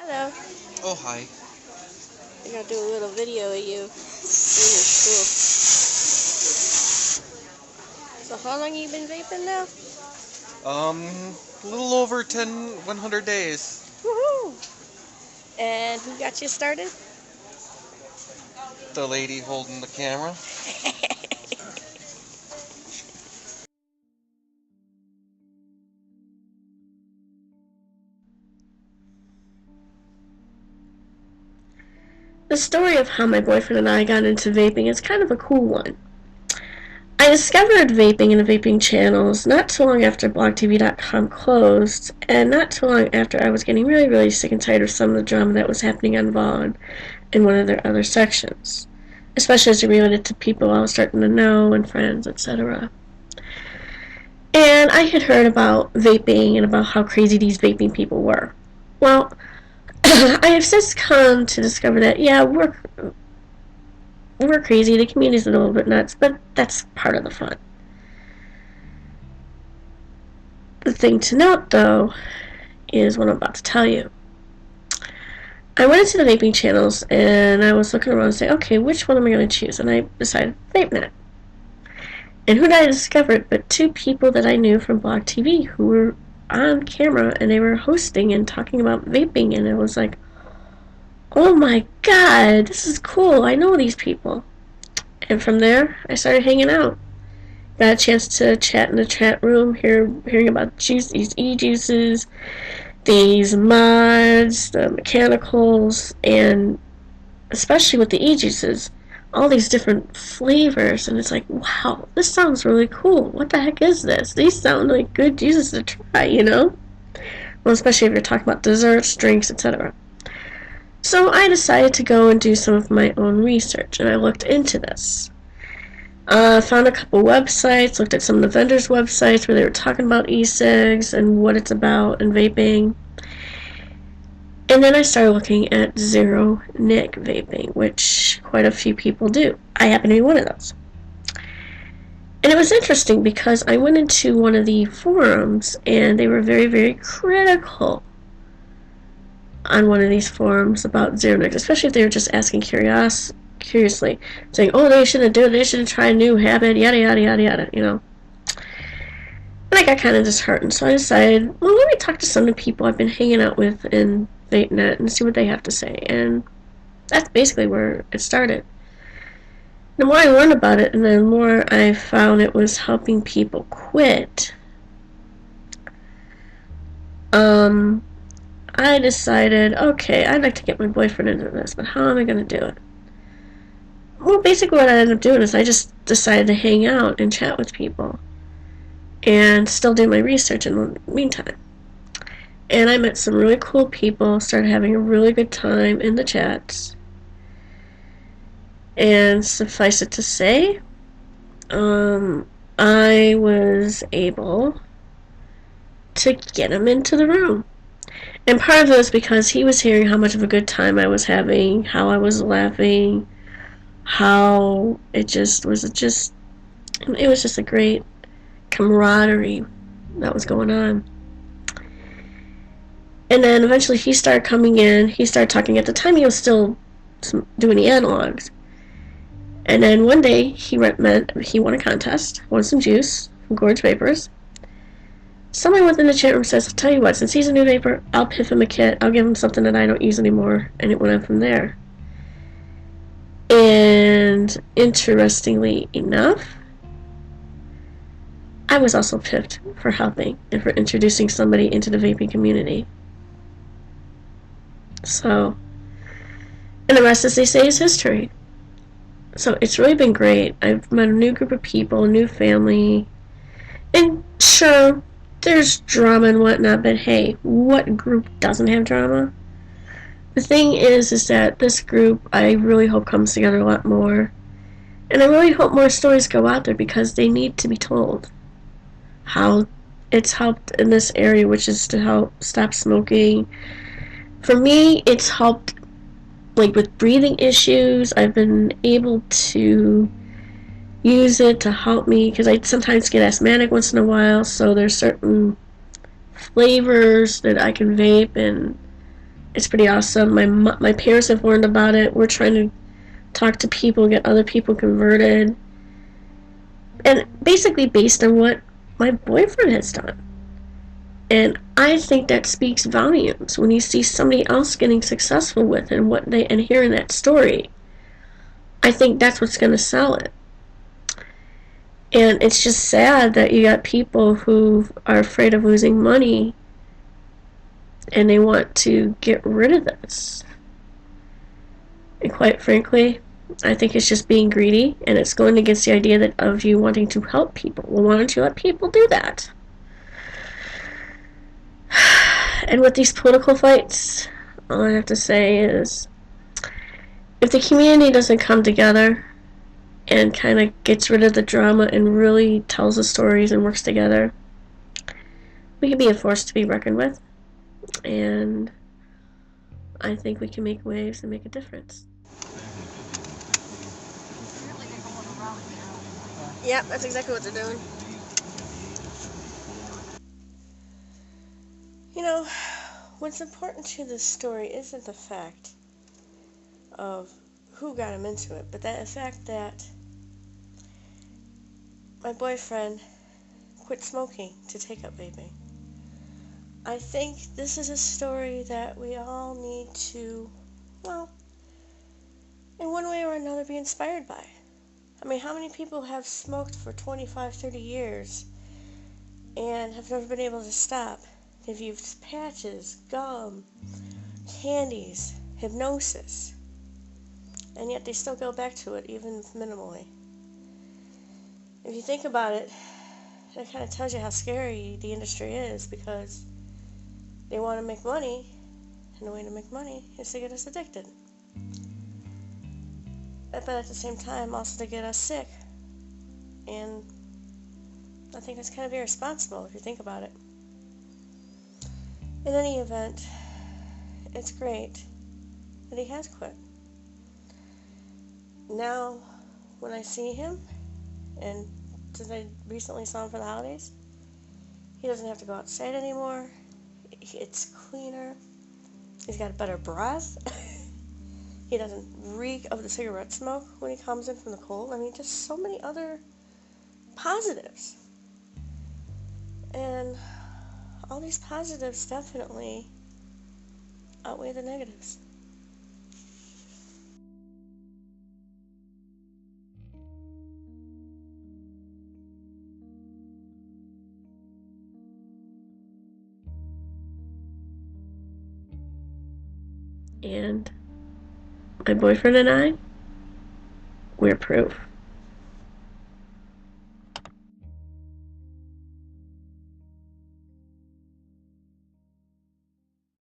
Hello. Oh, hi. I'm gonna do a little video of you in your school. So how long you been vaping now? A little over 100 days. Woohoo! And who got you started? The lady holding the camera. The story of how my boyfriend and I got into vaping is kind of a cool one. I discovered vaping and the vaping channels not too long after blogtv.com closed, and not too long after I was getting really, really sick and tired of some of the drama that was happening on Vaughn in one of their other sections, especially as it related to people I was starting to know and friends, etc. And I had heard about vaping and about how crazy these vaping people were. Well, I have since come to discover that, yeah, we're crazy, the community's a little bit nuts, but that's part of the fun. The thing to note, though, is what I'm about to tell you. I went into the vaping channels and I was looking around and saying, okay, which one am I going to choose? And I decided VapeNet. And who did I discover but two people that I knew from Blog TV who were on camera and they were hosting and talking about vaping, and it was like, oh my god, this is cool, I know these people. And from there, I started hanging out. Got a chance to chat in the chat room, hearing about these e-juices, these mods, the mechanicals, and especially with the e-juices, all these different flavors, and it's like, wow, this sounds really cool. What the heck is this? These sound like good juices to try, you know? Well, especially if you're talking about desserts, drinks, etc. So I decided to go and do some of my own research, and I looked into this. Found a couple websites, looked at some of the vendors' websites where they were talking about e-cigs and what it's about and vaping. And then I started looking at zero nic vaping, which quite a few people do. I happen to be one of those. And it was interesting because I went into one of the forums and they were very, very critical on one of these forums about zero nic, especially if they were just asking curiously, saying, oh, they shouldn't do it, they shouldn't try a new habit, yada, yada, yada, yada, you know. And I got kind of disheartened, so I decided, well, let me talk to some of the people I've been hanging out with in VapeNet and see what they have to say. And that's basically where it started. The more I learned about it, and the more I found it was helping people quit, I decided, okay, I'd like to get my boyfriend into this, but how am I going to do it? Well, basically what I ended up doing is I just decided to hang out and chat with people and still do my research in the meantime. And I met some really cool people, started having a really good time in the chats. And suffice it to say, I was able to get him into the room. And part of it was because he was hearing how much of a good time I was having, how I was laughing, how it was just a great camaraderie that was going on. And then eventually he started coming in, he started talking. At the time he was still doing the analogs. And then one day he won a contest, won some juice from Gorge Vapors. Someone within the chat room says, I'll tell you what, since he's a new vapor, I'll piff him a kit, I'll give him something that I don't use anymore, and it went on from there. And interestingly enough, I was also piffed for helping and for introducing somebody into the vaping community. So, and the rest, as they say, is history. So it's really been great. I've met a new group of people, a new family, and sure, there's drama and whatnot, but hey, what group doesn't have drama? The thing is that this group, I really hope, comes together a lot more. And I really hope more stories go out there because they need to be told. How it's helped in this area, which is to help stop smoking. For me, it's helped, like, with breathing issues. I've been able to use it to help me because I sometimes get asthmatic once in a while, so there's certain flavors that I can vape, and It's pretty awesome. My parents have learned about it. We're trying to talk to people, get other people converted, and basically based on what my boyfriend has done. And I think that speaks volumes when you see somebody else getting successful with it and hearing that story. I think that's what's going to sell it. And it's just sad that you got people who are afraid of losing money and they want to get rid of this. And quite frankly, I think it's just being greedy, and it's going against the idea that of you wanting to help people. Well, why don't you let people do that? And with these political fights, all I have to say is, if the community doesn't come together and kind of gets rid of the drama and really tells the stories and works together, we can be a force to be reckoned with. And I think we can make waves and make a difference. Yeah, that's exactly what they're doing. You know, what's important to this story isn't the fact of who got him into it, but the fact that my boyfriend quit smoking to take up vaping. I think this is a story that we all need to, well, in one way or another be inspired by. I mean, how many people have smoked for 25, 30 years and have never been able to stop? They've used patches, gum, candies, hypnosis, and yet they still go back to it, even minimally. If you think about it, that kind of tells you how scary the industry is, because they want to make money, and the way to make money is to get us addicted. But at the same time, also to get us sick. And I think that's kind of irresponsible if you think about it. In any event, it's great that he has quit. Now, when I see him, and since I recently saw him for the holidays, he doesn't have to go outside anymore. It's cleaner. He's got a better breath. He doesn't reek of the cigarette smoke when he comes in from the cold. I mean, just so many other positives. And all these positives definitely outweigh the negatives. And my boyfriend and I, we're proof.